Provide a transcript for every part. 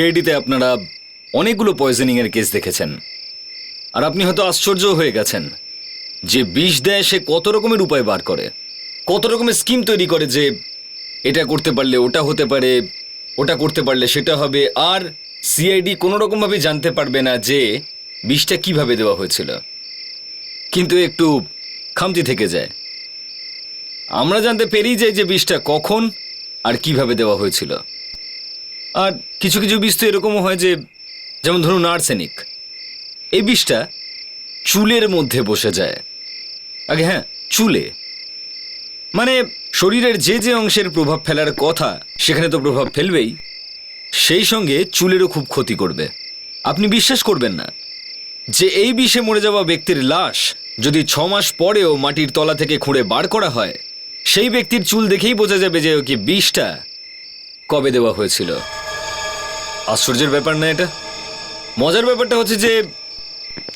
সিআইডিতে আপনারা অনেকগুলো পয়জনিং এর কেস দেখেছেন, আর আপনি হয়তো আশ্চর্য হয়ে গেছেন যে বিষ দেয় সে কত রকমের উপায় বার করে, কত রকমের স্কিম তৈরি করে যে এটা করতে পারলে ওটা হতে পারে, ওটা করতে পারলে সেটা হবে, আর সিআইডি কোনো রকমভাবে জানতে পারবে না যে বিষটা কিভাবে দেওয়া হয়েছিল। কিন্তু একটু খামতি থেকে যায়। আমরা জানতে পেরেই যাই যে বিষটা কখন আর কিভাবে দেওয়া হয়েছিল। আর কিছু কিছু বিষ তো এরকমও হয় যে, যেমন ধরুন আর্সেনিক, এই বিষটা চুলের মধ্যে বসে যায়। আগে হ্যাঁ, চুলে, মানে শরীরের যে যে অংশের প্রভাব ফেলার কথা সেখানে তো প্রভাব ফেলবেই, সেই সঙ্গে চুলেরও খুব ক্ষতি করবে। আপনি বিশ্বাস করবেন না যে এই বিষে মরে যাওয়া ব্যক্তির লাশ যদি 6 মাস পরেও মাটির তলা থেকে খুঁড়ে বার করা হয়, সেই ব্যক্তির চুল দেখেই বোঝা যাবে যে ওকে বিষটা কবে দেওয়া হয়েছিল। আশ্চর্যের ব্যাপার না এটা? মজার ব্যাপারটা হচ্ছে যে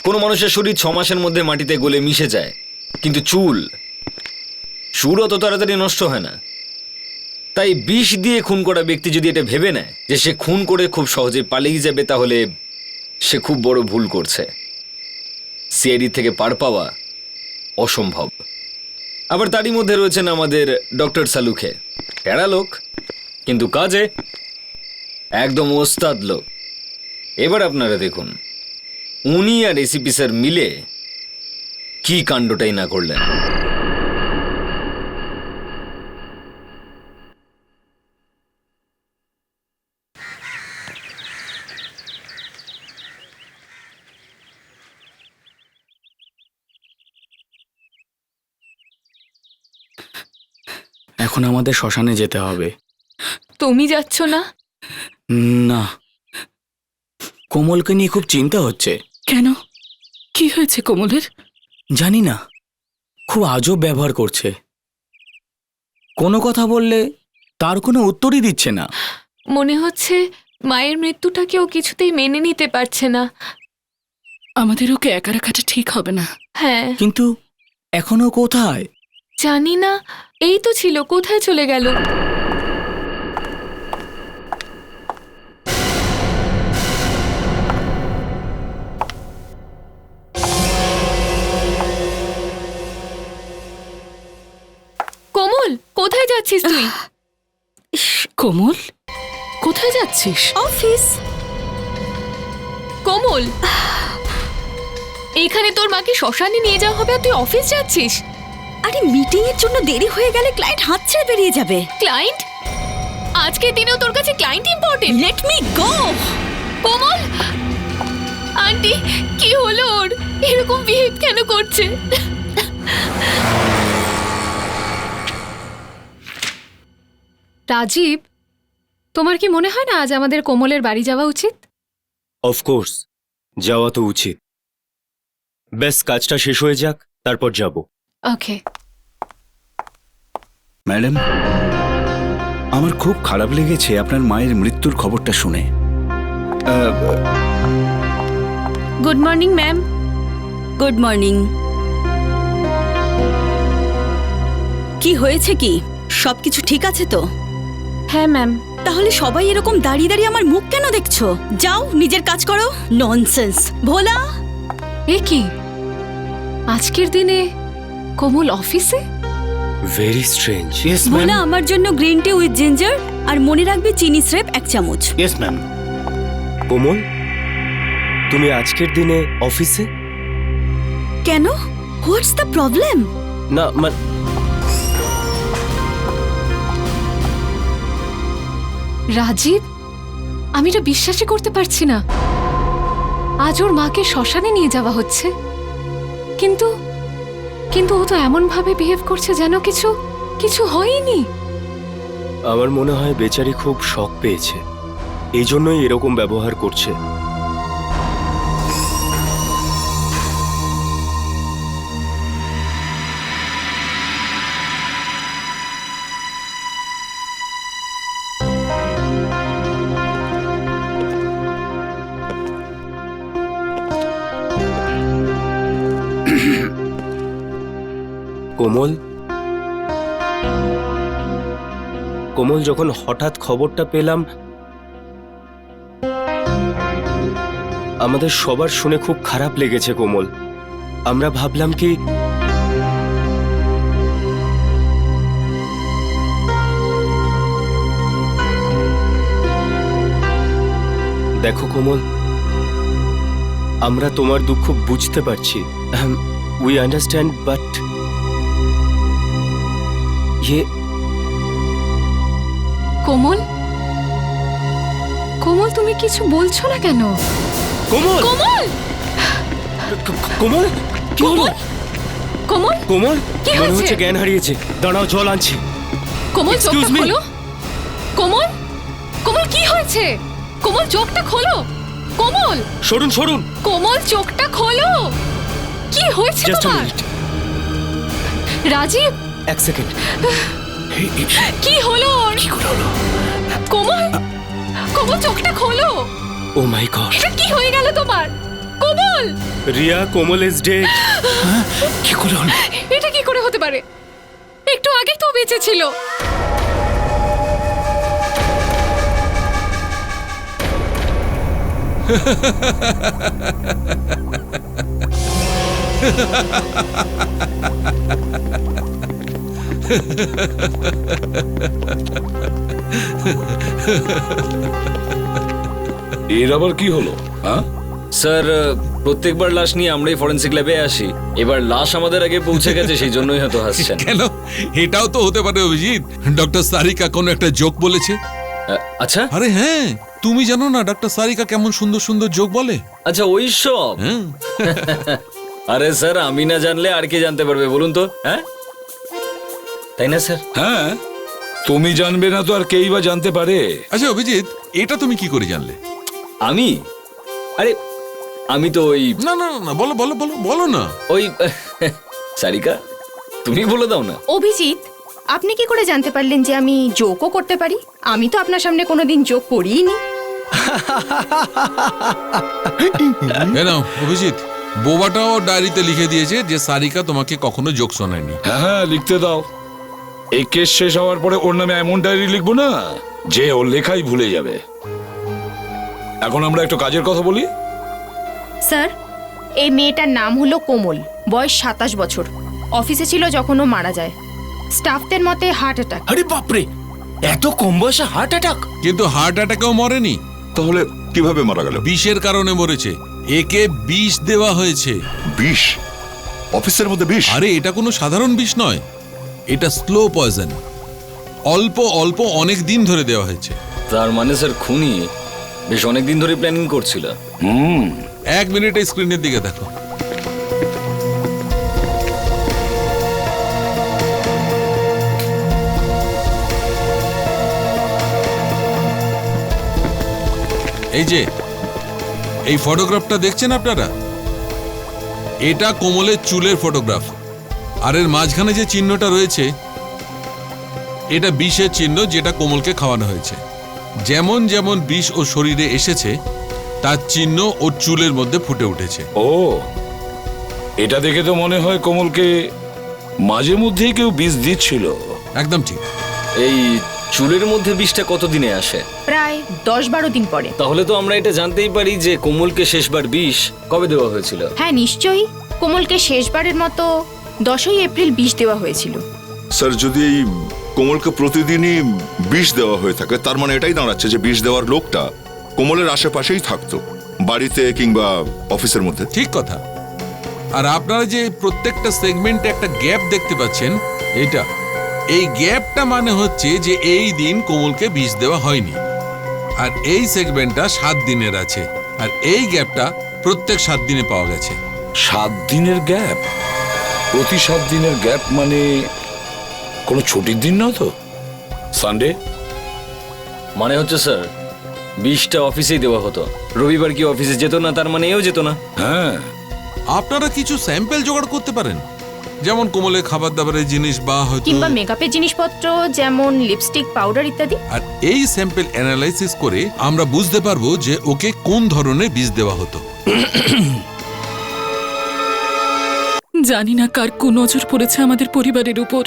কোনো মানুষের শরীর 6 মাসের মধ্যে মাটিতে গলে মিশে যায়, কিন্তু চুল অত তাড়াতাড়ি নষ্ট হয় না। তাই বিষ দিয়ে খুন করা ব্যক্তি যদি এটা ভেবে নেয় যে সে খুন করে খুব সহজে পালিয়ে যাবে, তাহলে সে খুব বড় ভুল করছে। সিআইডি থেকে পার পাওয়া অসম্ভব। আবার তারই মধ্যে রয়েছেন আমাদের ডক্টর সালুখে, টেরা লোক কিন্তু কাজে একদম ওস্তাদ লোক। এবার আপনারা দেখুন উনি আর এসিপি স্যার মিলে কি কাণ্ডটাই না করলেন। এখন আমাদের শ্মশানে যেতে হবে। তুমি যাচ্ছ না? না, কোমলকে নিয়ে খুব চিন্তা হচ্ছে। কেন? কি হয়েছে কোমলের? জানি না, খুব আজব ব্যবহার করছে। কোনো কথা বললে তার কোনো উত্তরই দিচ্ছে না। মনে হচ্ছে মায়ের মৃত্যুটাকে ও কিছুতেই মেনে নিতে পারছে না। আমাদের ওকে একা রাখাটা ঠিক হবে না। হ্যাঁ, কিন্তু এখনো কোথায় জানি না। এই তো ছিল, কোথায় চলে গেল? কোমল, কোথায় যাচ্ছিস তুই? কোমল, কোথায় যাচ্ছিস? অফিস। কোমল, এখানে তোর মাকে শ্মশানে নিয়ে যাওয়া হবে আর তুই অফিস যাচ্ছিস? আরে মিটিং এর জন্য দেরি হয়ে গেলে ক্লায়েন্ট হাত ছেড়ে বেরিয়ে যাবে। ক্লায়েন্ট? আজকের দিনেও তোর কাছে client important? Let me go. Komal, aunty কি হলো ওর? এরকম বিহেভ কেন করছে? রাজীব, তোমার কি মনে হয় না আজ আমাদের কোমলের বাড়ি যাওয়া উচিত? অফকোর্স, যাওয়া তো উচিত। বেশ, কাজটা শেষ হয়ে যাক, তারপর যাব। ওকে। ম্যাডাম, আমার খুব খারাপ লেগেছে আপনার মায়ের মৃত্যুর খবরটা শুনে। Good morning ma'am. Good morning. কি হয়েছে? কি সবকিছু ঠিক আছে তো? হ্যাঁ ম্যাম। তাহলে সবাই এরকম দাঁড়িয়ে দাঁড়িয়ে আমার মুখ কেন দেখছো? যাও নিজের কাজ করো। ননসেন্স। ভোলা, এ কি আজকের দিনে কোমল অফিসে? Very strange. Yes ma'am. Bhola আমার জন্য গ্রিন টি উইথ জিঞ্জার, আর মনে রাখবে চিনি স্রেপ 1 চামচ। Yes ma'am. কোমল, তুমি আজকের দিনে অফিসে? কেন? What's the problem? না রাজীব, আমি এটা বিশ্বাসই করতে পারছি না। আজ ওর মাকে শ্মশানে নিয়ে যাওয়া হচ্ছে, কিন্তু কিন্তু ও তো এমন ভাবে বিহেভ করছে যেন কিছু হয়নি। আমার মনে হয় বেচারি খুব শক পেয়েছে, এই জন্যই এরকম ব্যবহার করছে। কোমল, যখন হঠাৎ খবরটা পেলাম আমাদের সবার শুনে খুব খারাপ লেগেছে কোমল। আমরা ভাবলাম কি দেখো কোমল, আমরা তোমার দুঃখ বুঝতে পারছি, উই আন্ডারস্ট্যান্ড, বাট কোমল, কোমল তুমি কিছু বলছো না কেন? কোমল, কোমল, কোমল, কি হলো? কোমল, কোমল, কি মনে হয়েছে? হচ্ছে জ্ঞান হারিয়েছে। দাঁড়াও, জল আনছি। কোমল চোখটা Excuse me? খোলো। কোমল, কোমল কি হয়েছে? কোমল চোখটা খোলো। কোমল, সরুন সরুন, কোমল চোখটা খোলো। কি হয়েছে জাস্ট তোমার? রাজীব, এক সেকেন্ড। কি হলো ওর? কোমল, কোমল চোখটা খোলো। ও মাই গড, এটা কি হয়ে গেল তোমার? কোমল, রিয়া, কোমল ইজ ডেড। কি করে হলো? এটা কি করে হতে পারে? একটু আগে তো বেঁচে ছিল। এর আবার কি হলো? হ্যাঁ, স্যার, প্রত্যেকবার লাশ নিয়ে আমরাই ফরেন্সিক ল্যাবে আসি, এবার লাশ আমাদের আগে পৌঁছে গেছে, সেই জন্যই হয়তো হাসছেন। কেন? এটাও তো হতে পারে অভিজিৎ, ডক্টর সারিকা কোনো একটা জোক বলেছে। আচ্ছা আরে হ্যাঁ, তুমি জানো না ডক্টর সারিকা কেমন সুন্দর সুন্দর জোক বলে? আচ্ছা, ওই সব। হ্যাঁ, আরে স্যার, আমি না জানলে আর কে জানতে পারবে বলুন তো? হ্যাঁ, তাই না স্যার? হ্যাঁ, তুমি জানবে না তো আর কেই বা জানতে পারে? আচ্ছা অভিজিৎ, এটা তুমি কি করে জানলে? আমি, আরে আমি তো ওই না না না, বলো বলো বলো বলো না। ওই সারিকা, তুমি বলে দাও না। অভিজিৎ, আপনি কি করে জানতে পারলেন যে আমি জোকও করতে পারি? আমি তো আপনার সামনে কোনোদিন জোক করিনি। কেন অভিজিৎ, বোবাটাও ডায়েরিতে লিখে দিয়েছে যে সারিকা তোমাকে কখনো জোক শোনায়নি। হ্যাঁ হ্যাঁ, লিখতে দাও। এই কেস শেষ হওয়ার পরে ওর নামে এমন ডায়েরি লিখবো না যে ওর লেখাই ভুলে যাবে। এখন আমরা একটু কাজের কথা বলি। স্যার, এই মেয়েটার নাম হলো কোমল, বয়স 27 বছর। অফিসে ছিল যখন ও মারা যায়। স্টাফদের মতে হার্ট অ্যাটাক। আরে বাপরে, এত কম বয়সে হার্ট অ্যাটাক! কিন্তু হার্ট অ্যাটাকেও মরেনি, তাহলে কিভাবে মারা গেল? বিষের কারণে মরেছে। একে বিষ দেওয়া হয়েছে। বিষ? অফিসের মধ্যে বিষ? আরে এটা কোনো সাধারণ বিষ নয়, এটা স্লো পয়জন। অল্প অল্প অনেক দিন ধরে দেওয়া হয়েছে। তার মানে স্যার খুনি বেশ অনেকদিন ধরে প্ল্যানিং করছিল। এক মিনিট এই স্ক্রিনের দিকে দেখো। এই যে এই ফটোগ্রাফটা দেখছেন আপনারা, এটা কোমলের চুলের ফটোগ্রাফ। আর এর মাঝখানে যে চিহ্নটা রয়েছে, এটা বিষের চিহ্ন যেটা কোমলকে খাওয়ানো হয়েছে। যেমন যেমন বিষ ও শরীরে এসেছে তার চিহ্ন ওর চুলের মধ্যে ফুটে উঠেছে। ও, এটা দেখে তো মনে হয় কোমলকে মাঝে মধ্যেই কেউ বিষ দিচ্ছিল। একদম ঠিক। এই চুলের মধ্যে বিষটা কতদিনে আসে? প্রায় 10-12 দিন পরে। তাহলে তো আমরা এটা জানতেই পারি যে কোমলকে শেষবার বিষ কবে দেওয়া হয়েছিল। হ্যাঁ নিশ্চয়ই, কোমলকে শেষবারের মতো 10ই এপ্রিল বিষ দেওয়া হয়েছিল। স্যার, যদি এই কোমলকে প্রতিদিনই বিষ দেওয়া হয়ে থাকে, তার মানে এটাই দাঁড়াচ্ছে যে বিষ দেওয়ার লোকটা কোমলের আশেপাশেই থাকতো, বাড়িতে কিংবা অফিসের মধ্যে। ঠিক কথা। আর আপনারা যে প্রত্যেকটা সেগমেন্টে একটা গ্যাপ দেখতে পাচ্ছেন, এটা এই গ্যাপটা মানে হচ্ছে যে এই দিন কোমলকে বিষ দেওয়া হয়নি। আর এই সেগমেন্টটা 7 দিনের আছে, আর এই গ্যাপটা প্রত্যেক 7 দিনে পাওয়া গেছে। 7 দিনের গ্যাপ? প্রতি 7 দিনের গ্যাপ মানে কোনো ছুটির দিন না তো? সানডে? মানে হচ্ছে স্যার বিষটা অফিসেই দেওয়া হতো, রবিবার কি অফিসে যেত না, তার মানে এও যেত না। হ্যাঁ, আপনারা কিছু স্যাম্পল জোগাড় করতে পারেন, যেমন কোমলের খাবার দাবারের জিনিস বা হয়তো কিংবা মেকআপের জিনিসপত্র, যেমন লিপস্টিক, পাউডার ইত্যাদি। আর এই স্যাম্পল অ্যানালাইসিস করে আমরা বুঝতে পারবো যে ওকে কোন ধরনের বিষ দেওয়া হতো। জানি না কার কুনজর পড়েছে আমাদের পরিবারের উপর।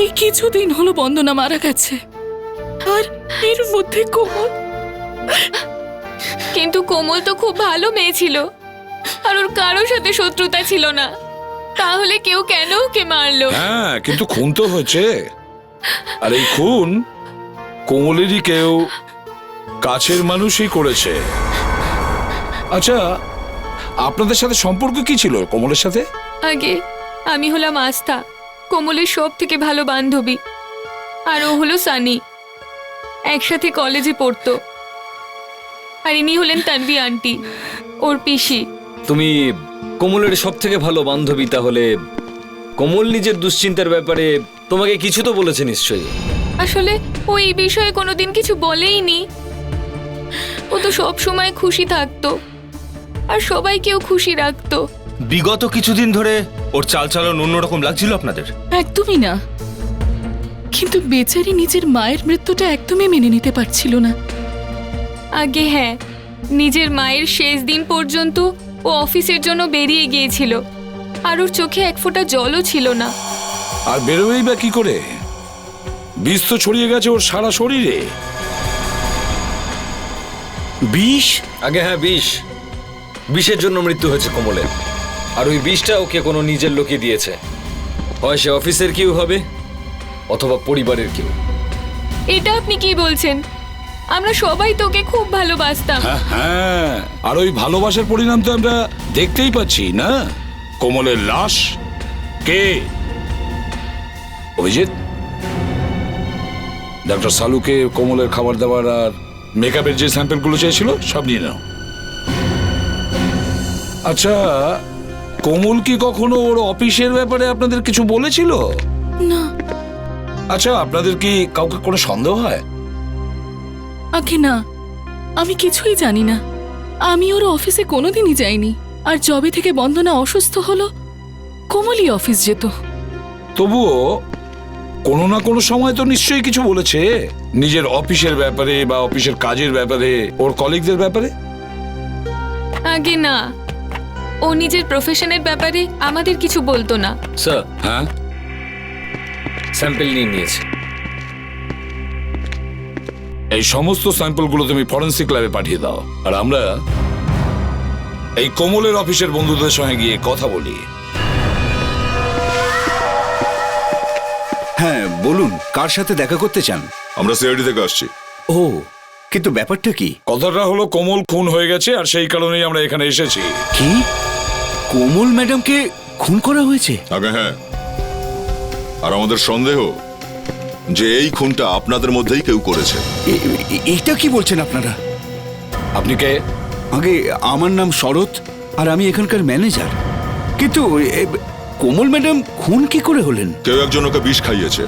এই কিছুদিন হলো বন্দনা মারা গেছে, আর এর মধ্যে কোমল। কিন্তু কোমল তো খুব ভালো মেয়ে ছিল, আর ওর কারোর সাথে শত্রুতা ছিল না। তাহলে কেউ কেন ওকে মারলো? হ্যাঁ, কিন্তু খুন তো হয়েছে, আর এই খুন কোমলেরই কেউ কাছের মানুষই করেছে। আচ্ছা, আপনাদের সাথে সম্পর্ক কি ছিল কোমলের সাথে? আগে আমি হলাম আস্থা, কোমলের সব থেকে ভালো বান্ধবী, আর ও হলো সানি। একসাথে কলেজে পড়তো। আর ইনি হলেন তানভি আন্টি, ওর পিসি। তুমি কোমলের সব থেকে ভালো বান্ধবী, তাহলে কোমল নিজের দুশ্চিন্তার ব্যাপারে তোমাকে কিছু তো বলেছে নিশ্চয়ই। আসলে ও এই বিষয়ে কোনোদিন কিছু বলেইনি। ও তো সব সময় খুশি থাকতো, আর সবাইকেও খুশি রাখতো। বিগত কিছুদিন ধরে ওর চালচলন অন্যরকম লাগছিল আপনাদের? একদমই না, কিন্তু বেচারি নিজের মায়ের মৃত্যুটা একদমই মেনে নিতে পারছিল না। আগে হ্যাঁ, নিজের মায়ের শেষ দিন পর্যন্ত ও অফিসের জন্য বেরিয়ে গিয়েছিল, আর ওর চোখে এক ফোঁটা জলও ছিল না। আর বেরোবেই বা কি করে? বিষ তো ছড়িয়ে গেছে ওর সারা শরীরে। বিষ? আগে হ্যাঁ, বিষের জন্য মৃত্যু হয়েছে কোমলের। আর ওই বিষটা ওকে কোনো নিজের লোকে দিয়েছে, হয় সে অফিসের কেউ হবে অথবা পরিবারের কেউ। এটা আপনি কি বলছেন? আমরা সবাই তোকে খুব ভালোবাসতাম। হ্যাঁ, আর ওই ভালোবাসার পরিণাম তো আমরা দেখতেই পাচ্ছি না। কোমলের লাশ কে? অভিজিৎ, ডক্টর সালুকে কোমলের খাবার দাবার আর মেকআপের যে স্যাম্পেলগুলো চেয়েছিল সব নিয়ে নাও। আচ্ছা, কোমল কি কখনো ওর অফিসের ব্যাপারে আপনাদের কিছু বলেছিল? না। আচ্ছা, আপনাদের কি কাউকে কোনো সন্দেহ হয়? আগে না, আমি কিছুই জানি না। আমি ওর অফিসে কোনোদিনই যাইনি, আর জবে থেকে বন্দনা অসুস্থ হলো কোমলই অফিস যেত। তবুও কোনো না কোনো সময় তো নিশ্চয়ই কিছু বলেছে, নিজের অফিসের ব্যাপারে বা অফিসের কাজের ব্যাপারে, ওর কলিগদের ব্যাপারে। আগে না, ও নিজের প্রফেশনের ব্যাপারে আমাদের কিছু বলতো না। স্যার, হ্যাঁ, স্যাম্পেল নিয়ে নিয়েছে। এই সমস্ত স্যাম্পলগুলো তুমি ফরেন্সিক ল্যাবে পাঠিয়ে দাও, আর আমরা এই কোমলের অফিসের বন্ধুদের সঙ্গে গিয়ে কথা বলি। হ্যাঁ বলুন, কার সাথে দেখা করতে চান? আমরা সিআইডি থেকে আসছি। ও, কিন্তু ব্যাপারটা কি? কথাটা হলো কোমল খুন হয়ে গেছে, আর সেই কারণেই আমরা এখানে এসেছি। কি? কোমল ম্যাডামকে খুন করা হয়েছে? আগে হ্যাঁ, আর আমাদের সন্দেহ যে এই খুনটা আপনাদের মধ্যেই কেউ করেছে। এটা কি বলছেন আপনারা? আপনি কে? আগে আমার নাম শরৎ, আর আমি এখানকার ম্যানেজার। কিন্তু কোমল ম্যাডাম খুন কি করে হলেন? কেউ একজন ওকে বিষ খাইয়েছে,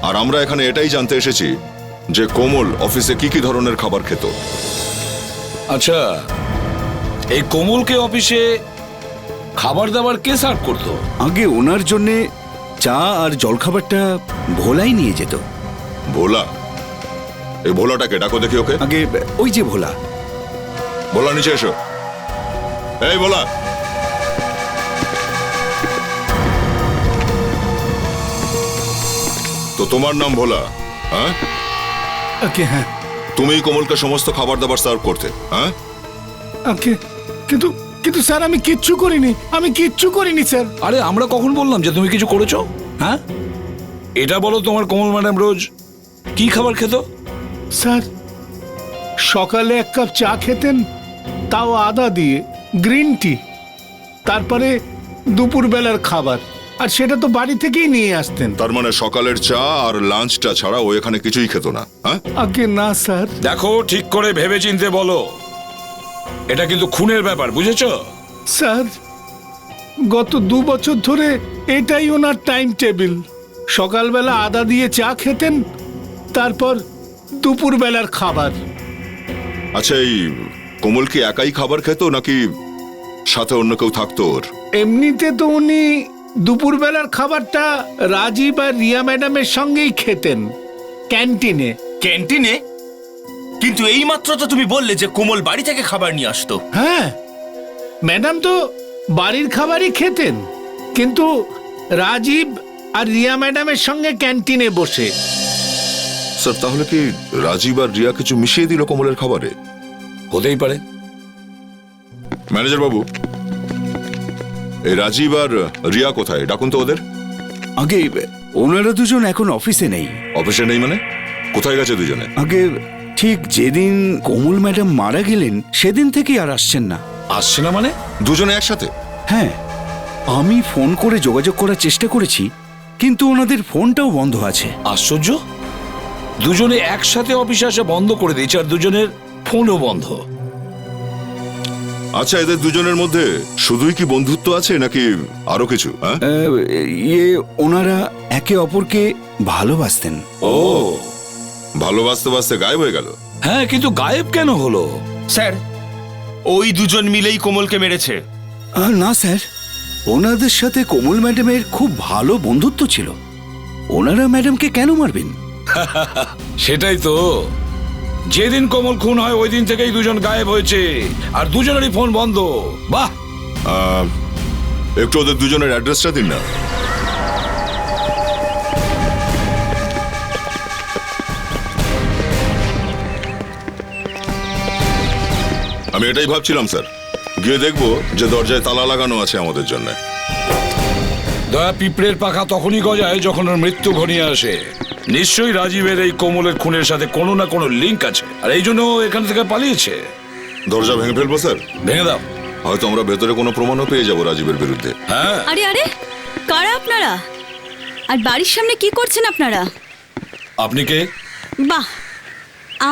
আর আমরা এখানে এটাই জানতে এসেছি যে কোমল অফিসে কি কি ধরনের খাবার খেত। আচ্ছা, এই কোমলকে অফিসে খাবার দাবার কে সার্ভ করতো? আগে ওনার জন্যে চা আর জলখাবারটা ভোলাই নিয়ে যেত। ভোলা? এই ভোলাটাকে ডাকো দেখি ওকে। আগে ওই যে ভোলা। ভোলা, নিচে এসো। এই ভোলা। তো তোমার নাম ভোলা? হ্যাঁ, ওকে, হ্যাঁ। তুমি কোমলকে সমস্ত খাবার দাবার সার্ভ করতে? হ্যাঁ ওকে, কিন্তু কিন্তু স্যার আমি কিচ্ছু করিনি, আমি কিচ্ছু করিনি স্যার। আরে আমরা কখন বললাম যে তুমি কিছু করেছো? হ্যাঁ, এটা বলো, তোমার কোমল ম্যাডাম রোজ কি খাবার খেত? স্যার, সকালে 1 কাপ চা খেতেন, তাও আদা দিয়ে, গ্রিন টি। তারপরে দুপুরবেলার খাবার, আর সেটা তো বাড়ি থেকেই নিয়ে আসতেন। তার মানে সকালের চা আর লাঞ্চটা ছাড়া ও এখানে কিছুই খেত না? হ্যাঁ, আগে না স্যার। দেখো, ঠিক করে ভেবে চিনতে বলো, এটা কিন্তু খুনের ব্যাপার, বুঝেছো? স্যার, গত 2 বছর ধরে এটাই ওনার টাইম টেবিল। সকালবেলা আদা দিয়ে চা খেতেন, তারপর দুপুরবেলার খাবার। আচ্ছা, এই কোমল কি একাই খাবার খেত নাকি সাথে অন্য কেউ থাকতো ওর? এমনিতে তো উনি দুপুরবেলার খাবারটা রাজীব আর রিয়া ম্যাডামের সঙ্গেই খেতেন, ক্যান্টিনে। ক্যান্টিনে? কিন্তু এই মাত্র তো তুমি বললে যে কোমল বাড়ি থেকে খাবার নিয়ে আসতো। হ্যাঁ, ম্যাডাম তো বাড়ির খাবারই খেতেন, কিন্তু রাজীব আর রিয়া ম্যাডামের সঙ্গে ক্যান্টিনে বসে। স্যার, তাহলে কি রাজীব আর রিয়া কিছু মিশিয়ে দিল কোমলের খাবারে? হতেই পারে, ম্যানেজার বাবু, এই রাজীব আর রিয়া কোথায়? ডাকুন তো ওদের। আগে ওনারা দুজন এখন অফিসে নেই। অফিসে নেই মানে? কোথায় গেছে দুজনে? আগে ঠিক যেদিন কোমল ম্যাডাম মারা গেলেন সেদিন থেকেই আর আসছেন না। আসছে না মানে? দুজনে একসাথে? হ্যাঁ, আমি ফোন করে যোগাযোগ করার চেষ্টা করেছি, কিন্তু ওনাদের ফোনটাও বন্ধ আছে। আশ্চর্য, দুজনে একসাথে অফিসে আসা বন্ধ করে দিয়েছে আর দুজনের ফোনও বন্ধ। আচ্ছা, এদের দুজনের মধ্যে শুধুই কি বন্ধুত্ব আছে নাকি আরো কিছু? হ্যাঁ, ওনারা একে অপরকে ভালোবাসতেন। ও, ভালোবাসতে বাসতে গায়েব হয়ে গেল? হ্যাঁ, কিন্তু গায়েব কেন হলো? স্যার, ওই দুজন মিলেই কোমলকে মেরেছে। না স্যার, ওনাদের সাথে কোমল ম্যাডামের খুব ভালো বন্ধুত্ব ছিল। ওনারা ম্যাডামকে কেন মারবেন? সেটাই তো, যেদিন কোমল খুন হয় ওই দিন থেকেই দুজন গায়েব হয়েছে আর দুজনেরই ফোন বন্ধ। বাহ, একটু ওদের দুজনের অ্যাড্রেসটা দিন না। আমি এটাই ভাবছিলাম স্যার, গিয়ে দেখবো যে দরজায় তালা লাগানো আছে আমাদের জন্য। দয়া পিঁপড়ের পাখা তখনই গজায় যখন ওর মৃত্যু ঘনিয়ে আসে। নিশ্চয়ই রাজীবের এই কোমলের খুনের সাথে কোনো না কোনো লিঙ্ক আছে, আর এই জন্য এখান থেকে পালিয়েছে। দরজা ভেঙে ফেলবো স্যার? ভেঙে দাও, হয়তো আমরা ভেতরে কোনো প্রমাণও পেয়ে যাবো রাজীবের বিরুদ্ধে। হ্যাঁ। আরে আরে, কারা আপনারা? আর বাড়ির সামনে কি করছেন আপনারা? আপনি কে? বাহ,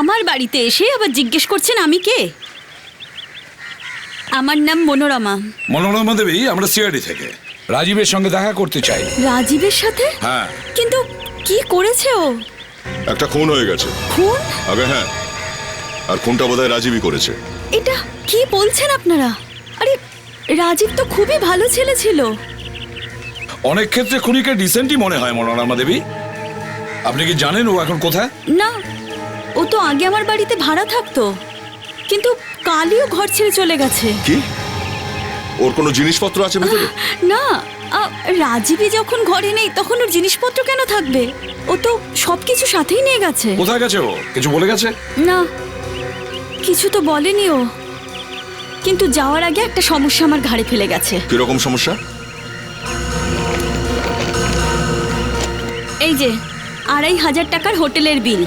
আমার বাড়িতে এসে আবার জিজ্ঞেস করছেন আমি কে? আমার নাম মনোরমা। মনোরমা দেবী, আমরা সিআইডি থেকে রাজীবের সঙ্গে দেখা করতে চাই। রাজীবের সাথে? হ্যাঁ। কিন্তু কি করেছে ও? একটা খুন হয়ে গেছে। খুন? আগে হ্যাঁ, আর খুনটা বোধহয় রাজীবই করেছে। এটা কি বলছেন আপনারা? আরে রাজীব তো খুবই ভালো ছেলে ছিল। অনেক ক্ষেত্রে খুনিকে ডিসেন্টই মনে হয় মনোরমা দেবী। আপনি কি জানেন ও এখন কোথায়? না, ও তো আগে আমার বাড়িতে ভাড়া থাকতো, কিন্তু কালইও ঘর ছেড়ে চলে গেছে। কি? ওর কোনো জিনিসপত্র আছে ভিতরে? না, রাজীবই যখন ঘরে নেই তখন ওর জিনিসপত্র কেন থাকবে? ও তো সবকিছু সাথেই নিয়ে গেছে। কোথায় গেছে ও? কিছু বলে গেছে? না, কিছু তো বলেনি ও, কিন্তু যাওয়ার আগে একটা সমস্যা আমার ঘাড়ে ফেলে গেছে। কিরকম সমস্যা? এই যে 2500 টাকার হোটেলের বিল,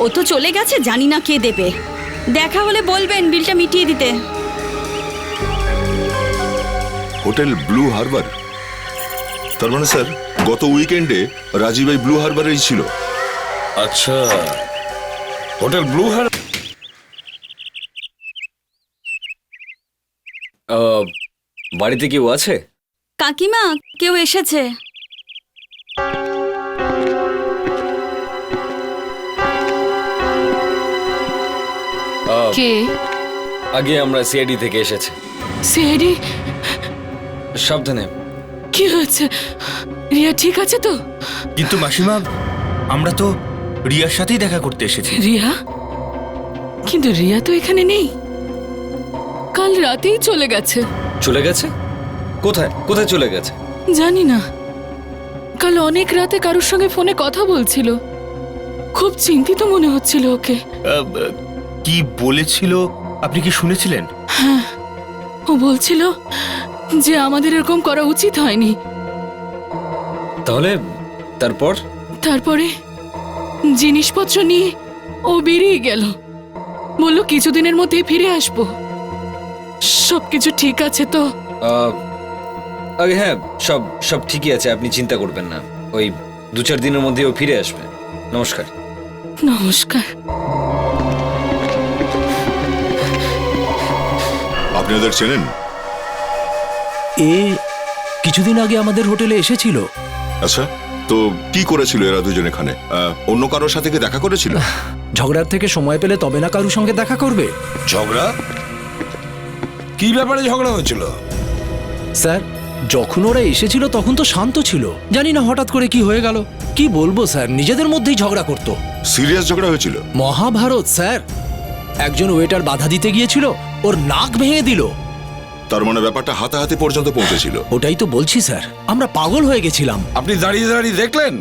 ও তো চলে গেছে, জানি না কে দেবে। দেখা হলে বলবেন বিলটা মিটিয়ে দিতে। Hotel blue Harbour? তার মানে স্যার গত উইকেন্ডে রাজীব এই ব্লু হারবারেই ছিল। আচ্ছা, হোটেল ব্লু হারবার। বাড়িতে কেউ আছে? কাকিমা, কেউ এসেছে। কে? আগে আমরা সিআইডি থেকে এসেছি। সিআইডি? সাবধানে। কি হয়েছে? রিয়া ঠিক আছে তো? কিন্তু মাসিমা, আমরা তো রিয়ার সাথেই দেখা করতে এসেছি। রিয়া? কিন্তু রিয়া তো এখানে নেই, কাল রাতেই চলে গেছে। চলে গেছে? কোথায় কোথায় চলে গেছে? জানি না, কাল অনেক রাতে কারোর সঙ্গে ফোনে কথা বলছিল, খুব চিন্তিত মনে হচ্ছিল ওকে। কি বলেছিল আপনি কি শুনেছিলেন? হ্যাঁ, ও বলছিল যে আমাদের এরকম করা উচিত হয়নি। তাহলে তারপরে জিনিসপত্র নিয়ে ও বেরিয়ে গেল, বলল কিছুদিনের মধ্যেই ফিরে আসবো। সবকিছু ঠিক আছে তো? আগে হ্যাঁ, সব সব ঠিকই আছে, আপনি চিন্তা করবেন না। ওই 2-4 দিনের মধ্যে ও ফিরে আসবে। নমস্কার। নমস্কার। আপনি ওদের চেনেন? এ কিছুদিন আগে আমাদের হোটেলে এসেছিল। আচ্ছা, তো কি করেছিল এরা দুজন এখানে? অন্য কারোর সাথে কি দেখা করেছিল? ঝগড়ার থেকে সময় পেলে তবে না কারোর সঙ্গে দেখা করবে। ঝগড়া? কি ব্যাপারে ঝগড়া হয়েছিল? স্যার, যখন ওরা এসেছিল তখন তো শান্ত ছিল, জানি না হঠাৎ করে কি হয়ে গেল। কি বলবো স্যার, নিজেদের মধ্যেই ঝগড়া করতো। সিরিয়াস ঝগড়া হয়েছিল? মহাভারত স্যার। একজন ওয়েটার বাধা দিতে গিয়েছিল, ওর নাক ভেঙে দিল। তার মানে ব্যাপারটা হাতাহাতি পর্যন্ত পৌঁছেছিল? ওটাই তো বলছি স্যার, আমরা পাগল হয়ে গেছিলাম। আপনি দাঁড়িয়ে দাঁড়িয়ে দেখলেন,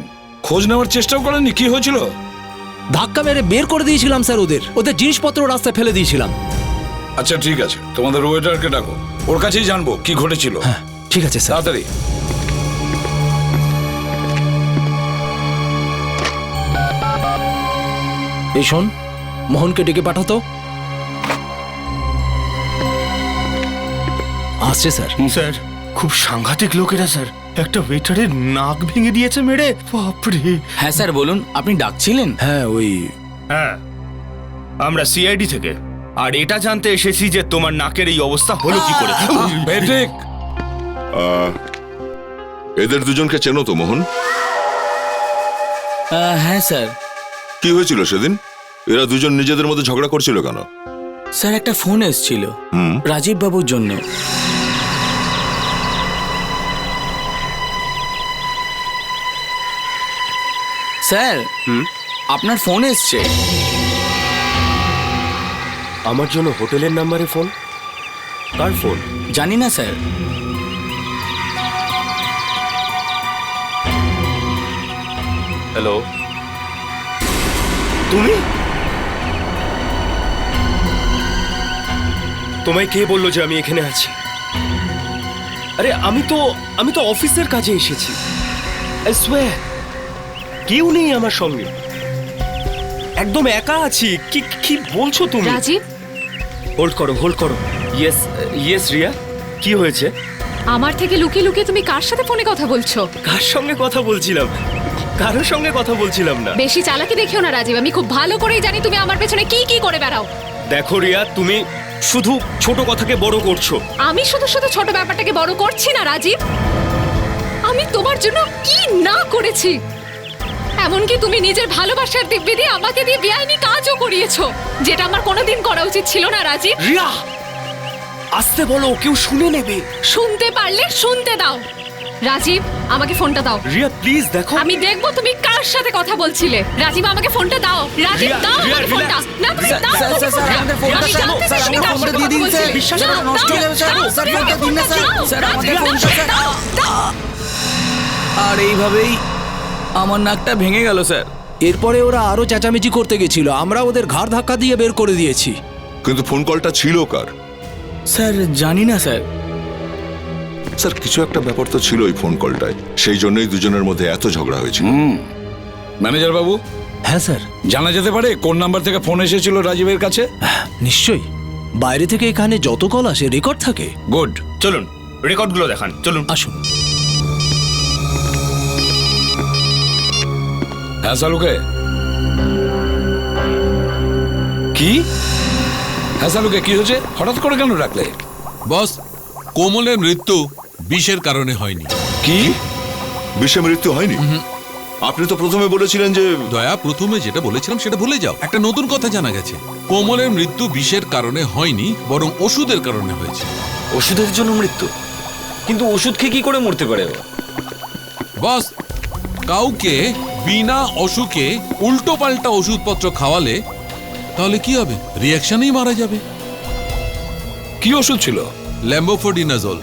খোঁজ নেওয়ার চেষ্টাও করেননি কি হয়েছিল? ধাক্কা মেরে বের করে দিয়েছিলাম স্যার, ওদের জিনিসপত্র রাস্তায় ফেলে দিয়েছিলাম। আচ্ছা ঠিক আছে, তোমাদের ওয়েটারকে ডাকো, ওর কাছেই জানবো কি ঘটেছিল। হ্যাঁ ঠিক আছে স্যার। তাড়াতাড়ি। এই শোন, মোহনকে ডেকে পাঠাতো। আসছে স্যার। স্যার খুব সাংঘাতিক লোকেরা স্যার, একটা ওয়েটারের নাক ভেঙে দিয়েছে মেরে, বাপরে। হ্যাঁ স্যার বলুন, আপনি ডাকছিলেন? হ্যাঁ ওই হ্যাঁ, আমরা সিআইডি থেকে, আর এটা জানতে এসেছি যে তোমার নাকের এই অবস্থা হলো কি করে। পেট্রিক, এদের দুজনকে চেনো তো মোহন? হ্যাঁ স্যার। কি হয়েছিল সেদিন? এরা দুজন নিজেদের মধ্যে ঝগড়া করছিল কেন? স্যার একটা ফোন এসেছিল হুম, রাজীব বাবুর জন্য। স্যার আপনার ফোন এসছে। আমার জন্য হোটেলের নাম্বারে ফোন? কার ফোন? জানি না স্যার। হ্যালো, তুমি? তোমায় কে বললো যে আমি এখানে আছি? আরে আমি তো অফিসের কাজে এসেছি। I swear, কেউ নেই আমার সঙ্গে, একদম একা আছি। কি কি বলছো তুমি? রাজীব, হোল্ড করো। ইয়েস রিয়া, কি হয়েছে? আমার থেকে লুকিয়ে লুকিয়ে তুমি কার সাথে ফোনে কথা বলছো? কার সঙ্গে কথা বলছিলাম? কারোর সঙ্গে কথা বলছিলাম না। বেশি চালাকি দেখিও না রাজীব, আমি খুব ভালো করেই জানি তুমি আমার পেছনে কি কি করে বেড়াও। দেখো রিয়া, তুমি শুধু ছোট কথাকে বড় করছো। আমি শুধু শুধু ছোট ব্যাপারটাকে বড় করছি না রাজীব, আমি তোমার জন্য কি না করেছি। এমনকি তুমি নিজের ভালোবাসার দিব্যি দিয়ে আমাকে দিয়ে বেআইনি কাজও করিয়েছো, যেটা আমার কোনোদিন করা উচিত ছিল না রাজীব। রিয়া, আসতে বলো, কেউ শুনে নেবে। শুনতে পারলে শুনতে দাও। রাজীব আমাকে ফোনটা দাও। রিয়া প্লিজ দেখো। আমি দেখবো তুমি কার সাথে কথা বলছিলে। রাজীব আমাকে ফোনটা দাও। রাজীব দাও আমাকে ফোনটা। না তুমি দাও আমাকে ফোনটা। আমি জানতে চাই তুমি কার সাথে কথা বলছিলে। বিশ্বাস নষ্ট হয়ে যাবে স্যার। স্যার ফোনটা দিন না স্যার। স্যার আমাকে ফোনটা দাও। আর এইভাবেই আমার নাকটা ভেঙে গেল স্যার। এরপরে ওরা আরো চেঁচামেচি করতে গেছিল, আমরা ওদের ঘাড় ধাক্কা দিয়ে বের করে দিয়েছি। কিন্তু ফোন কলটা ছিল কার? স্যার জানি না স্যার। স্যার কিছু একটা ব্যাপার তো ছিল ওই ফোন কলটায়, সেই জন্যই দুজনের মধ্যে এত ঝগড়া হয়েছিল। ম্যানেজার বাবু। হ্যাঁ স্যার। জানা যেতে পারে কোন নাম্বার থেকে ফোন এসেছিল রাজীবের কাছে? নিশ্চয়ই, বাইরে থেকে এখানে যত কল আসে রেকর্ড থাকে। গুড, চলুন রেকর্ডগুলো দেখান, চলুন আসুন। হ্যাঁ সালুকে। কি? হ্যাঁ সালুকে, কি হয়েছে? হঠাৎ করে কেন ডাকলে? বস, কোমলের মৃত্যু বিষের কারণে হয়নি। কি? বিষে মৃত্যু হয়নি? আপনি তো প্রথমে বলেছিলেন যে... দয়া, প্রথমে যেটা বলেছিলাম সেটা ভুলে যাও। একটা নতুন কথা জানা গেছে, কোমলের মৃত্যু বিষের কারণে হয়নি, বরং ওষুধের কারণে হয়েছে। ওষুধের জন্য মৃত্যু? কিন্তু ওষুধ খেয়ে কি করে মরতে পারে ও? বস, কাউকে বিনা অসুখে উল্টো পাল্টা ওষুধপত্র খাওয়ালে তাহলে কি হবে? রিয়াকশনেই মারা যাবে। কি ওষুধ ছিল? ল্যাম্বোফোডিনাজোল।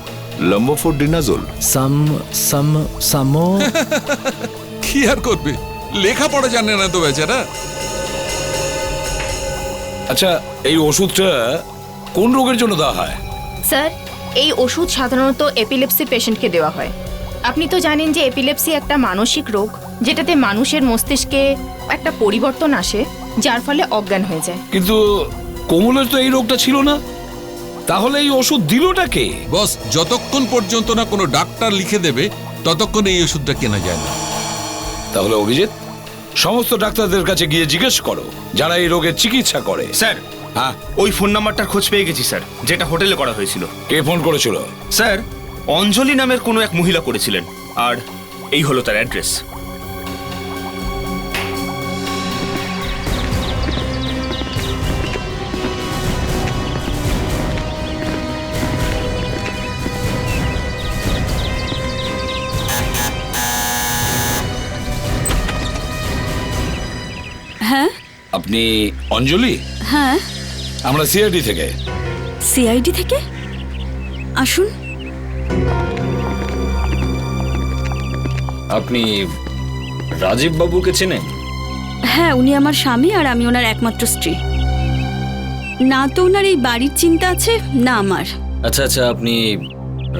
ল্যাম্বোফোডিনাজোল? সামো। কি আর করবে, লেখাপড়া জানে না তো বেচারা। আচ্ছা, এই ওষুধটা কোন রোগের জন্য দেওয়া হয়? স্যার, এই ওষুধ সাধারণত এপিলেপসি পেশেন্টকে দেওয়া হয়। আপনি তো জানেন যে এপিলেপসি একটা মানসিক রোগ, যেটাতে মানুষের মস্তিষ্কে একটা পরিবর্তন আসে, যার ফলে অজ্ঞান হয়ে যায়। কিন্তু কোমলের তো এই রোগটা ছিল না, তাহলে এই ওষুধ দিলটা কে? বস, যতক্ষণ পর্যন্ত না কোনো ডাক্তার লিখে দেবে ততক্ষণ এই ওষুধটা কেনা যায় না। তাহলে অভিজিৎ, সমস্ত ডাক্তারদের কাছে গিয়ে জিজ্ঞেস করো যারা এই রোগের চিকিৎসা করে। স্যার, হ্যাঁ, ওই ফোন নাম্বারটার খোঁজ পেয়ে গেছি স্যার, যেটা হোটেলে করা হয়েছিল। কে ফোন করেছিল? স্যার, অঞ্জলি নামের কোনো এক মহিলা করেছিলেন, আর এই হলো তার অ্যাড্রেস। হ্যাঁ আপনি অঞ্জলি? হ্যাঁ, আমরা সিআইডি থেকে। সিআইডি থেকে? আসুন। আপনি রাজীব বাবুকে চেনেন? হ্যাঁ, উনি আমার স্বামী আর আমি ওনার একমাত্র স্ত্রী। না তো ওনার এই বাড়ির চিন্তা আছে না আমার। আচ্ছা আচ্ছা, আপনি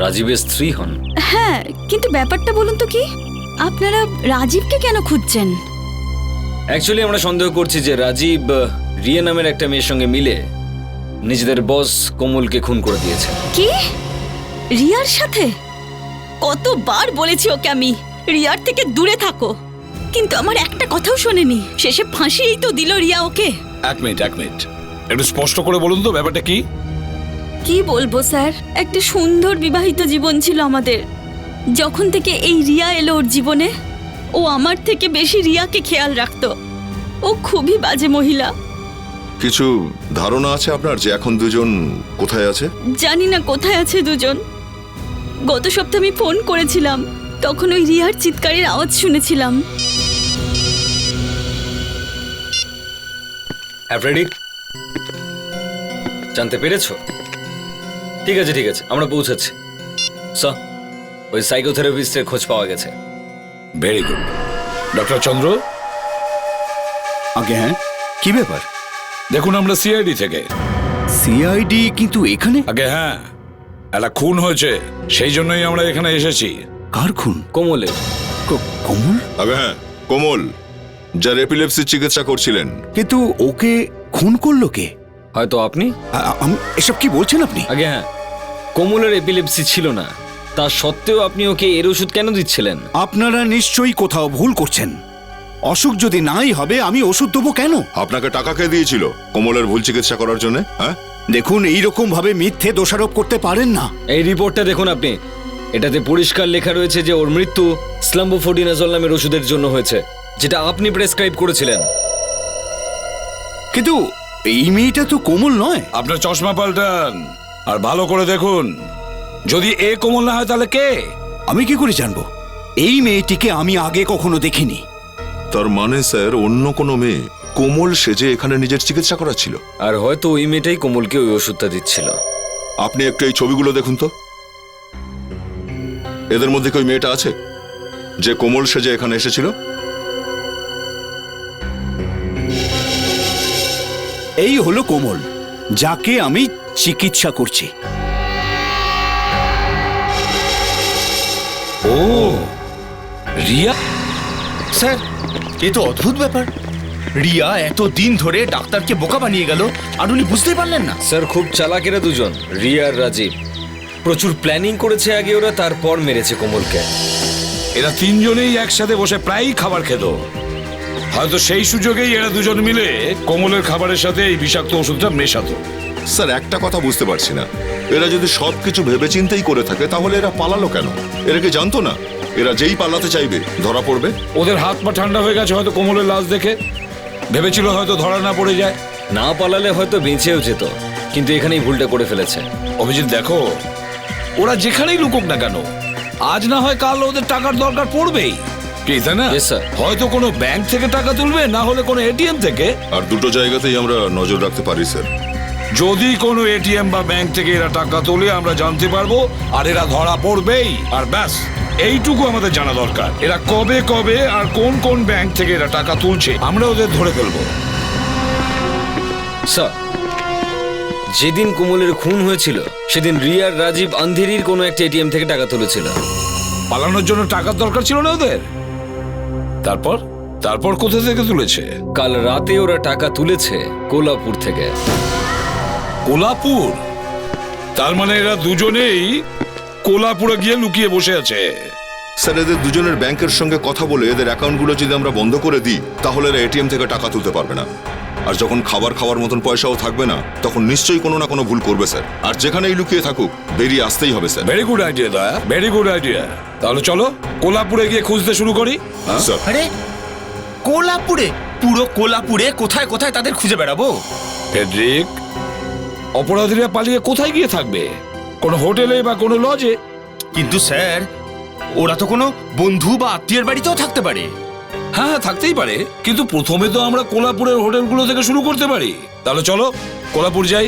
রাজীবের স্ত্রী হন? হ্যাঁ, কিন্তু ব্যাপারটা বলুন তো কি, আপনারা রাজীবকে কেন খুঁজছেন? অ্যাকচুয়ালি আমরা সন্দেহ করছি যে রাজীব রিয়া নামের একটা মেয়ের সঙ্গে মিলে নিজেদের বস কোমলকে খুন করে দিয়েছে। কি? রিয়ার সাথে? কতবার বলেছি ওকে আমি রিয়ার থেকে দূরে থাকো, কিন্তু আমার একটা কথাও শোনেনি। শেষে ফাঁসিই তো দিল রিয়া ওকে। এক মিনিট একটু স্পষ্ট করে বলুন তো ব্যাপারটা কি? কি বলবো স্যার, একটা সুন্দর বিবাহিত জীবন ছিল আমাদের। যখন থেকে এই রিয়া এলো ওর জীবনে, ও আমার থেকে বেশি রিয়াকে খেয়াল রাখতো। ও খুবই বাজে মহিলা। কিছু ধারণা আছে আপনার যে এখন দুজন কোথায় আছে? জানি না কোথায় আছে দুজন। গত সপ্তাহে আমি ফোন করেছিলাম, তখন ওই রিয়ার চিৎকারের আওয়াজ শুনেছিলাম। রেডি? জানতে পেরেছো? ঠিক আছে ঠিক আছে, আমরা পৌঁছাচ্ছি। ওই সাইকোথেরাপিস্টের খোঁজ পাওয়া গেছে। Very good. ডক্টর চন্দ্র? আগে হ্যাঁ, কি ব্যাপার? দেখুন আমরা সিআইডি থেকে। সিআইডি? কিন্তু এখানে? আগে হ্যাঁ, একটা খুন হয়েছে, সেই জন্যই আমরা এখানে এসেছি। কার খুন? কোমলের। কোমল? আগে হ্যাঁ, কোমল, যার এপিলেপসির চিকিৎসা করছিলেন। কিন্তু ওকে খুন করলো কে? হয়তো আপনি। এসব কি বলছেন আপনি? আগে হ্যাঁ, কোমলের এপিলেপসি ছিল না, তা সত্ত্বেও আপনি ওকে এর ওষুধ কেন দিচ্ছিলেন? আপনারা নিশ্চয়ই কোথাও ভুল করছেন। অসুখ যদি নাই হবে আমি ওষুধ দেবো কেন? আপনাকে টাকা কে দিয়েছিল কোমলের ভুল চিকিৎসা করার জন্য? হ্যাঁ দেখুন, এইরকম ভাবে মিথ্যে দোষারোপ করতে পারেন না। এই রিপোর্টটা দেখুন আপনি, এটাতে পরিষ্কার লেখা রয়েছে যে ওর মৃত্যু স্লাম্বোফোডিনাজল নামের ওষুধের জন্য হয়েছে, যেটা আপনি প্রেসক্রাইব করেছিলেন। কিন্তু এই মেয়েটা তো কোমল নয়। আপনার চশমা পাল্টান আর ভালো করে দেখুন, যদি এ কোমল না হয় তাহলে কে? আমি কি করে জানবো? এই মেয়েটিকে আমি আগে কখনো দেখিনি। তার মানে স্যার অন্য কোনো মেয়ে কোমল সেজে এখানে নিজের চিকিৎসা করাচ্ছিল। আর হয়তো ওই মেয়েটাই কোমলকে ওই ওষুধটা দিচ্ছিল। আপনি একটু এই ছবিগুলো দেখুন তো, এদের মধ্যে কি ওই মেয়েটা আছে যে কোমল সেজে এখানে এসেছিল? এই হলো কোমল, যাকে আমি চিকিৎসা করছি। ও রিয়া? স্যার, এ তো অদ্ভুত ব্যাপার। রিয়া এত দিন ধরে ডাক্তারকে বোকা বানিয়ে গেল আর উনি বুঝতেই পারলেন না। স্যার খুব চালাকেরা দুজন, রিয়া আর রাজীব। প্রচুর প্ল্যানিং করেছে আগে ওরা, তারপর মেরেছে কোমলকে। এরা তিনজনেই একসাথে বসে প্রায়ই খাবার খেত। হয়তো সেই সুযোগেই এরা দুজন মিলে কোমলের খাবারের সাথে এই বিষাক্ত ওষুধটা মেশাতো। স্যার একটা কথা বুঝতে পারছি না, এরা যদি সবকিছু ভেবেচিন্তেই করে থাকে তাহলে এরা পালালো কেন? এরা কি জানতো না এরা যেই পালাতে চাইবে ধরা পড়বে? ওদের হাত পা ঠান্ডা হয়ে গেছে হয়তো কোমলের লাশ দেখে, ভেবেছিল হয়তো ধরা না পড়ে যায়। না পালালে হয়তো বেঁচেও যেত, কিন্তু এখানেই ভুলটা করে ফেলেছে। অভিজিৎ দেখো, ওরা যেখানেই লুকুক না কেন, আজ না হয় কাল ওদের টাকার দরকার পড়বেই, কি তাই না? হয়তো কোনো ব্যাংক থেকে টাকা তুলবে, না হলে কোনো এটিএম থেকে। আর দুটো জায়গাতেই আমরা নজর রাখতে পারি স্যার। যদি কোনো এটিএম বা ব্যাংক থেকে এরা টাকা তোলে আমরা জানতে পারবো, আর এরা ধরা পড়বেই। আর ব্যাস, এইটুকু আমাদের জানা দরকার, এরা কবে কবে আর কোন কোন ব্যাংক থেকে এরা টাকা তুলছে আমরা ওদের ধরে ফেলবো। স্যার, যেদিন কোমলের খুন হয়েছিল সেদিন রিয়ার রাজীব আন্ধেরির কোনো একটা এটিএম থেকে টাকা তুলেছিল। পালানোর জন্য টাকার দরকার ছিল না ওদের। তারপর তারপর কোথা থেকে তুলেছে? কাল রাতে ওরা টাকা তুলেছে কোলাপুর থেকে। কোলাপুর? তার মানে এরা দুজনেই কোলাপুরে গিয়ে লুকিয়ে বসে আছে। স্যার এদের দুজনের ব্যাংকের সঙ্গে কথা বলে এদের অ্যাকাউন্টগুলো যদি আমরা বন্ধ করে দিই তাহলে এরা এটিএম থেকে টাকা তুলতে পারবে না। আর যখন খাবার খাওয়ার মতন পয়সাও থাকবে না তখন নিশ্চয়ই কোনো না কোনো ভুল করবে স্যার। আর যেখানেই লুকিয়ে থাকুক বেরিয়ে আসতেই হবে স্যার। ভেরি গুড আইডিয়া দয়া, ভেরি গুড আইডিয়া। তাহলে চলো কোলাপুরে গিয়ে খুঁজতে শুরু করি। স্যার আরে কোলাপুরে? পুরো কোলাপুরে কোথায় কোথায় তাদের খুঁজে বেড়াবো? ফেডরিক, অপরাধীরা পালিয়ে কোথায় গিয়ে থাকবে? কোনো হোটেলে বা কোনো লজে। কিন্তু স্যার, ওরা তো কোনো বন্ধু বা আত্মীয়ের বাড়িতেও থাকতে পারে। হ্যাঁ থাকতেই পারে, কিন্তু প্রথমে তো আমরা কোলাপুরের হোটেলগুলো থেকে শুরু করতে পারি। তাহলে চলো কোলাপুর যাই।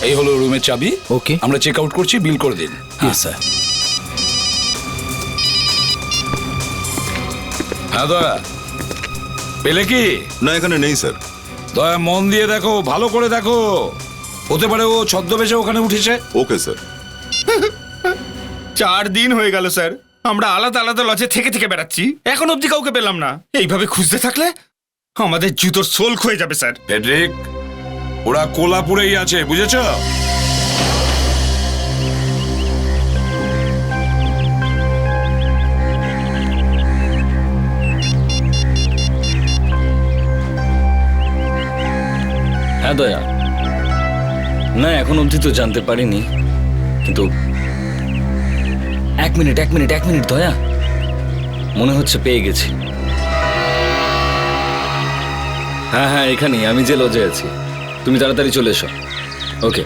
এই হলো রুমের চাবি। ওকে। আমরা চেক আউট করছি, বিল করে দিন। স্যার। হ্যাঁ দয়া, পেলে কি? না, এখানে নেই স্যার। দয়া মন দিয়ে দেখো, ভালো করে দেখো, হতে পারে ও ছদ্মবেশে ওখানে উঠেছে। Okay sir. 4 দিন হয়ে গেল স্যার, আমরা আলাদা আলাদা লজে থেকে থেকে বেড়াচ্ছি, এখন অবধি কাউকে পেলাম না। এইভাবে খুঁজতে থাকলে আমাদের জুতোর সোল ক্ষয়ে যাবে স্যার। ফেডরিক, ওরা কোলাপুরেই আছে, বুঝেছ? হ্যাঁ দয়া, না এখন অবধি তো জানতে পারিনি, কিন্তু এক মিনিট দয়া, মনে হচ্ছে পেয়ে গেছি। হ্যাঁ এখানেই, আমি যে লজে আছি। তুমি তাড়াতাড়ি চলে এসো। ওকে।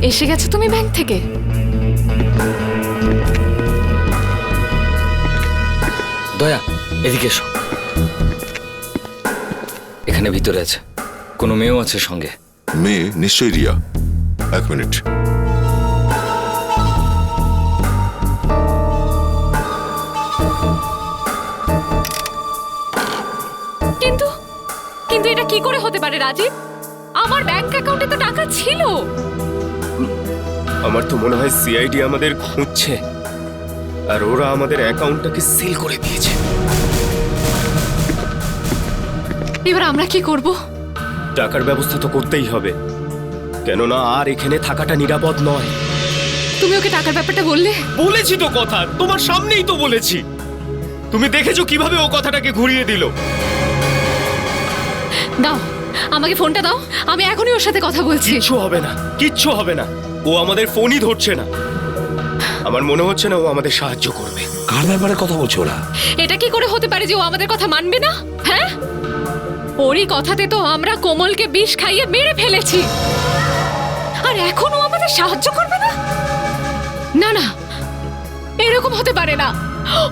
এসে গেছো তুমি ব্যাংক থেকে? দয়া, এদিকে এসো। এখানে ভিতরে আছে, কোনো মেয়েও আছে সঙ্গে। মেয়ে? নিশ্চয়ই রিয়া। 1 মিনিট। কিন্তু কিন্তু এটা কি করে হতে পারে রাজীব? আমার ব্যাংক অ্যাকাউন্টে তো টাকা ছিল। আমার তো মনে হয় সিআইডি আমাদের খুঁজছে, আর ওরা আমাদের অ্যাকাউন্টটাকে সিল করে দিয়েছে। এবার আমরা কি করব? টাকার ব্যবস্থা তো করতেই হবে, কেননা আর এখানে থাকাটা নিরাপদ নয়। তুমি ওকে টাকার ব্যাপারটা বললে? বলেছি তো কথা, তোমার সামনেই তো বলেছি। তুমি দেখেছো কিভাবে ও কথাটাকে ঘুরিয়ে দিল। দাও আমাকে ফোনটা দাও, আমি এখনই ওর সাথে কথা বলছি। কিচ্ছু হবে না, ও আমাদের ফোনই ধরছে না। আমার মনে হচ্ছে না ও আমাদের সাহায্য করবে। কার ব্যাপারে কথা বলছো ওরা? এটা কি করে হতে পারে যে ও আমাদের কথা মানবে না? হ্যাঁ, ওরই কথাতে তো আমরা কোমলকে বিষ খাইয়ে মেরে ফেলেছি, আর এখন ও আমাদের সাহায্য করবে না? না না, এরকম হতে পারে না।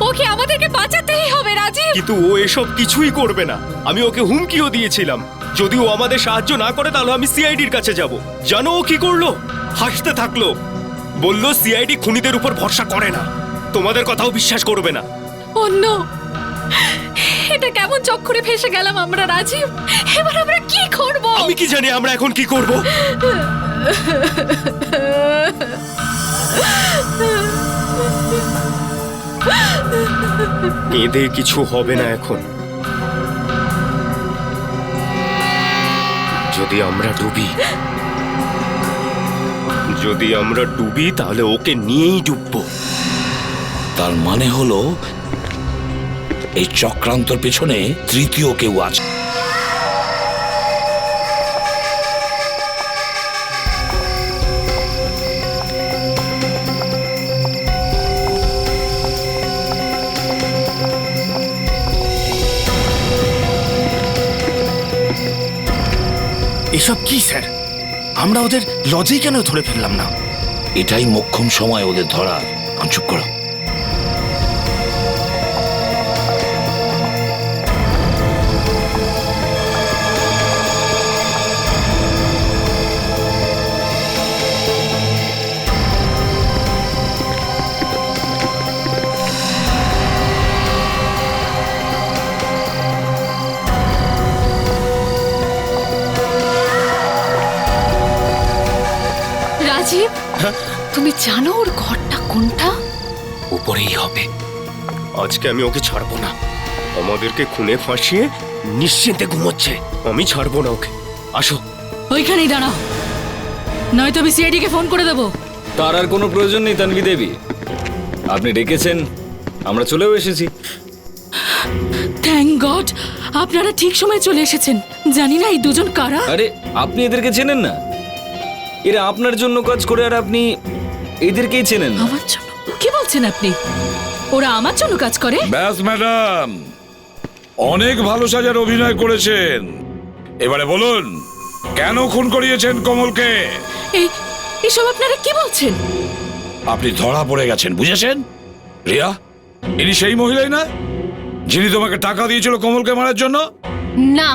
ওকে আমাদেরকে বাঁচাতেই হবে রাজীব। কিন্তু ও এসব কিছুই করবে না। আমি ওকে হুমকিও দিয়েছিলাম, যদি ও আমাদের সাহায্য না করে তাহলে আমি সিআইডির কাছে যাব। জানো ও কি করলো? হাসতে থাকলো, বলল সিআইডি খুনিদের উপর ভরসা করে না, তোমাদের কথাও বিশ্বাস করবে না। অন্য এটা কেমন চক্করে ফেসে গেলাম আমরা রাজীব। এবার আমরা কি করব? আমি কি জানি আমরা এখন কি করব। এদের কিছু হবে না এখন। যদি আমরা ডুবি তাহলে ওকে নিয়েই ডুববো। তার মানে হলো এই চক্রান্তর পেছনে তৃতীয় কেউ আছে। এসব কি স্যার? আমরা ওদের লজেই কেন ধরে ফেললাম না? এটাই মোক্ষম সময় ওদের ধরার। চুপ করো। রাজীব, তুমি জানো ওর ঘরটা কোনটা? উপরেই হবে। আজকে আমি ওকে ছাড়বো না। আমাদেরকে খুনে ফাঁসিয়ে নিশ্চিন্তে ঘুমোচ্ছে, আমি ছাড়বো না ওকে। আসো। ওইখানেই দাঁড়াও, নয়তো আমি সিআইডি কে ফোন করে দেবো। তার আর কোনো প্রয়োজন নেই তানভি দেবী। আপনি ডেকেছেন, আমরা চলেও এসেছি। থ্যাংক গড আপনারা ঠিক সময় চলে এসেছেন। জানি না এই দুজন কারা। আরে আপনি এদেরকে চেনেন না? এরা আপনার জন্য কাজ করে আর আপনি এদেরকেই চেনেন না। আমার জন্য? কি বলছেন আপনি? ওরা আমার জন্য কাজ করে? ব্যাস ম্যাডাম, অনেক ভালো সাজার অভিনয় করেছেন। এবারে বলুন, কেন খুন করিয়েছেন কমলকে? এসব আপনারা কি বলছেন? আপনি ধরা পড়ে গেছেন, বুঝেছেন? রিয়া, ইনি সেই মহিলাই না যিনি তোমাকে টাকা দিয়েছিল কমলকে মারার জন্য? না,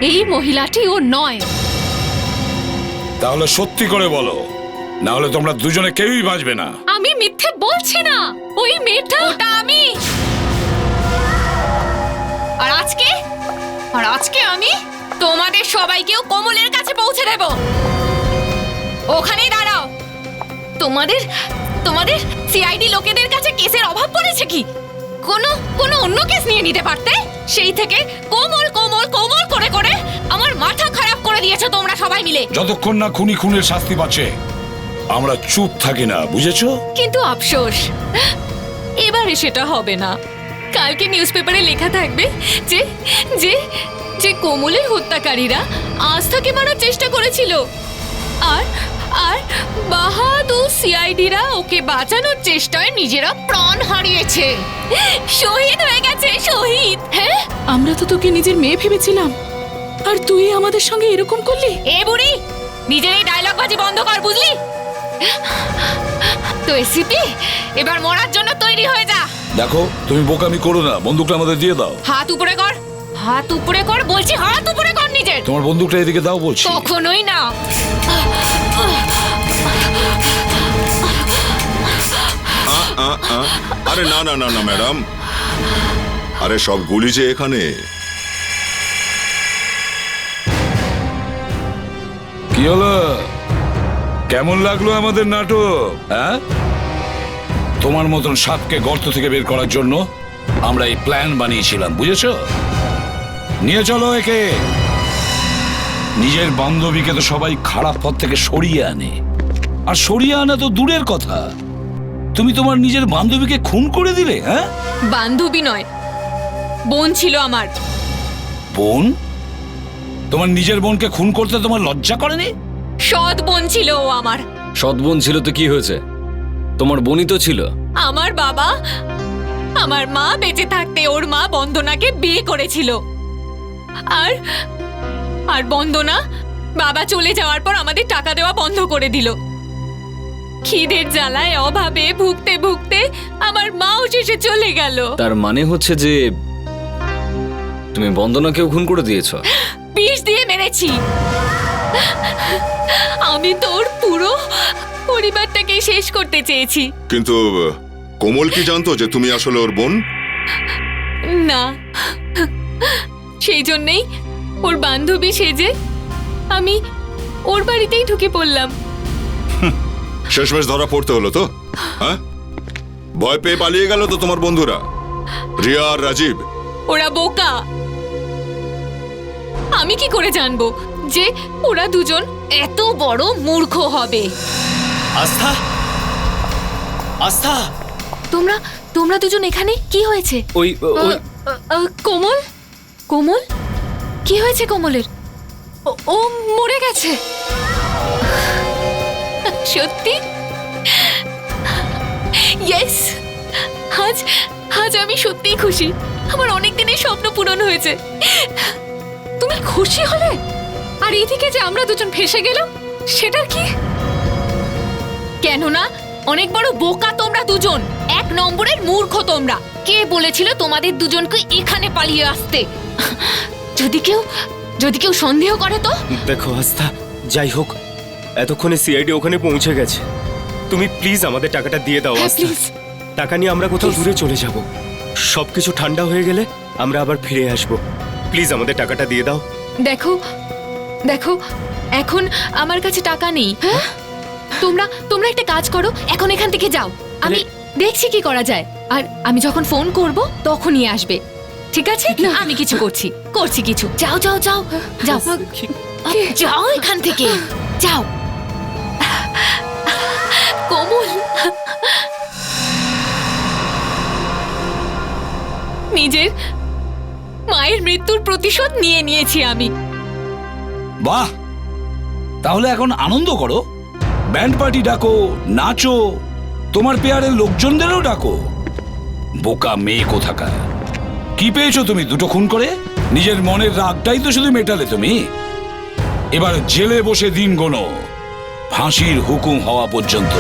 এই মহিলাটি ও নয়। তাহলে সত্যি করে বলো, না হলে তোমরা দুজনে কেউই বাঁচবে না। আমি মিথ্যে বলছি না, ওই মেয়েটা ওটা আমি। আর আজকে আমি তোমাদের সবাইকেও কমলের কাছে পৌঁছে দেব। ওখানেই দাঁড়াও। তোমাদের সিআইডি লোকেদের কাছে কেসের অভাব পড়েছে কি? কোনো অন্য কেস নিয়ে নিতে পারতে। সেই থেকে কোমল কোমল কোমল করে করে আমার মাথা খারাপ করে দিয়েছো তোমরা সবাই মিলে। যতক্ষণ না খুনি খুনের শাস্তি পাচ্ছে আমরা চুপ থাকি না, বুঝেছো? কিন্তু আফসোস, এবারে সেটা হবে না। কালকে নিউজপেপারে লেখা থাকবে যে যে যে কোমলের হত্যাকারীরা আস্থাকে মারার চেষ্টা করেছিল, আর আর বাহাদুর সিআইডিরা ওকে বাঁচানোর চেষ্টায় নিজেরা প্রাণ হারিয়েছে, শহীদ হয়ে গেছে, শহীদ। হ্যাঁ, আমরা তো তোকে নিজের মেয়ে ভেবেছিলাম, আর তুই আমাদের সঙ্গে এরকম করলি? এ বুড়ি, নিজের এই ডায়লগ বাজি বন্ধ কর, বুঝলি? তো এসিপি, এবার মরার জন্য তৈরি হয়ে যা। দেখো, তুমি বোকামি করো না, বন্দুকটা আমাদের দিয়ে দাও। হাত উপরে কর, হাত উপরে কর বলছি, হাত উপরে কর নিজের। তোমার বন্দুকটা এদিকে দাও বলছি। কখনোই না। আরে না না না না ম্যাডাম, আরে সব গুলি যে এখানে। কি হলো? কেমন লাগলো আমাদের নাটক? হ্যাঁ, তোমার মতন সাপকে গর্ত থেকে বের করার জন্য আমরা এই প্ল্যান বানিয়েছিলাম, বুঝেছো? নিয়ে চলো একে। নিজের বান্ধবীকে তো সবাই খারাপ পথ থেকে সরিয়ে আনে, আর সরিয়ে আনা তো দূরের কথা, তুমি তোমার নিজের বান্ধবীকে খুন করে দিলে। হ্যাঁ, বান্ধবী নয়, বোন ছিল আমার। বোন? তোমার নিজের বোনকে খুন করতে তোমার লজ্জা করেনি? সৎ বোন ছিল ও আমার। সৎ বোন ছিল তো কি হয়েছে? তোমার বোনই তো ছিল। আমার বাবা, আমার মা বেঁচে থাকতে ওর মা বন্দনাকে বিয়ে করেছিল, আর আর বন্দনা বাবা চলে যাওয়ার পর আমাদের টাকা দেওয়া বন্ধ করে দিল। খিদের জ্বালায় অভাবে ভুগতে ভুগতে আমার মাও শেষে চলে গেল। তার মানে হচ্ছে যে তুমি বন্দনাকেও খুন করে দিয়েছো? বিষ দিয়ে মেরেছি। আমি তোর পুরো পরিবারটাকে শেষ করতে চেয়েছি। কিন্তু কোমল কি জানতো যে তুমি আসলে ওর বোন? না, সেই জন্যই ওর বান্ধবী সেজে আমি ওর বাড়িতেই ঢুকে পড়লাম। শেষমেশ ধরা পড়তে হলো তো? হ্যাঁ, ভয় পেয়ে পালিয়ে গেল তো তোমার বন্ধুরা রিয়া আর রাজীব। ওরা বোকা। আমি কি করে জানবো যে ওরা দুজন এত বড় মূর্খ হবে? আস্থা, আস্থা, তোমরা দুজন এখানে? কি হয়েছে? ওই কোমল, কোমল কি হয়েছে কোমলের? ও মরে গেছে। সত্যি? ইয়েস, আজ আমি সত্যিই খুশি। আমার অনেক দিনের স্বপ্ন পূরণ হয়েছে। তুমি খুশি হলে? আর এইদিকে যে আমরা দুজন ফেসে গেলাম, সেটা কি? কেন না? অনেক বড় বোকা তোমরা দুজন, এক নম্বরের মূর্খ তোমরা। কে বলেছিল তোমাদের দুজনকে এখানে পালিয়ে আসতে? যদি কেউ সন্দেহ করে তো? দেখো আস্থা, যাই হোক, এতক্ষণে সিআইডি ওখানে পৌঁছে গেছে। তুমি প্লিজ আমাদের টাকাটা দিয়ে দাও আস্থা। প্লিজ। টাকা নিয়ে আমরা কোথাও দূরে চলে যাব। সবকিছু ঠান্ডা হয়ে গেলে আমরা আবার ফিরে আসব। প্লিজ আমাদের টাকাটা দিয়ে দাও। দেখো এখন আমার কাছে টাকা নেই। তোমরা একটা কাজ করো, এখন এখান থেকে যাও। আমি দেখছি কি করা যায়, আর আমি যখন ফোন করব তখনই আসবে, ঠিক আছে? আমি কিছু করছি কিছু। যাও যাও যাও যাও যাও এখান থেকে, যাও। নিজের মায়ের মৃত্যুর প্রতিশোধ নিয়ে নিয়েছি আমি। বাহ, তাহলে এখন আনন্দ করো, ব্যান্ড পার্টি ডাকো, নাচো, তোমার পেয়ারের লোকজনদেরও ডাকো। বোকা মেয়ে কোথাকার, কি পেয়েছো তুমি দুটো খুন করে? নিজের মনের রাগটাই তো শুধু মেটালে তুমি। এবার জেলে বসে দিন গোনো, ফাঁসির হুকুম হওয়া পর্যন্ত।